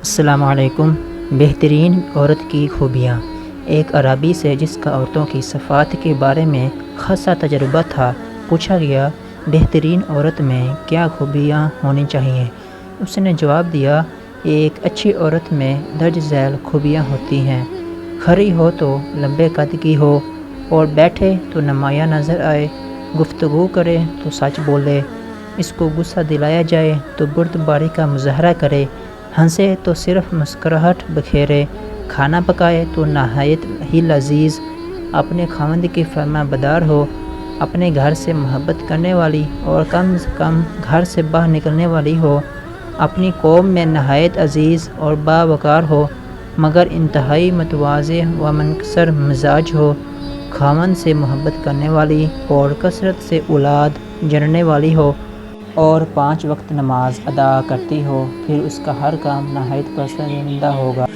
السلام علیکم۔ بہترین عورت کی خوبیاں۔ ایک عربی سے جس کا عورتوں کی صفات کے بارے میں خاصا تجربہ تھا پوچھا گیا، بہترین عورت میں کیا خوبیاں ہونی چاہیے؟ اس نے جواب دیا، ایک اچھی عورت میں درج ذیل خوبیاں ہوتی ہیں۔ کھڑی ہو تو لمبے قد کی ہو اور بیٹھے تو نمایاں نظر آئے، گفتگو کرے تو سچ بولے، اس کو غصہ دلایا جائے تو بردباری کا مظاہرہ کرے، ہنسے تو صرف مسکراہٹ بکھیرے، کھانا پکائے تو نہایت ہی لذیذ، اپنے خاوند کی فرما بردار ہو، اپنے گھر سے محبت کرنے والی اور کم از کم گھر سے باہر نکلنے والی ہو، اپنی قوم میں نہایت عزیز اور باوقار ہو مگر انتہائی متواضع و منکسر مزاج ہو، خاوند سے محبت کرنے والی اور کثرت سے اولاد جننے والی ہو اور 5 وقت نماز ادا کرتی ہو، پھر اس کا ہر کام نہایت پسندیدہ ہوگا۔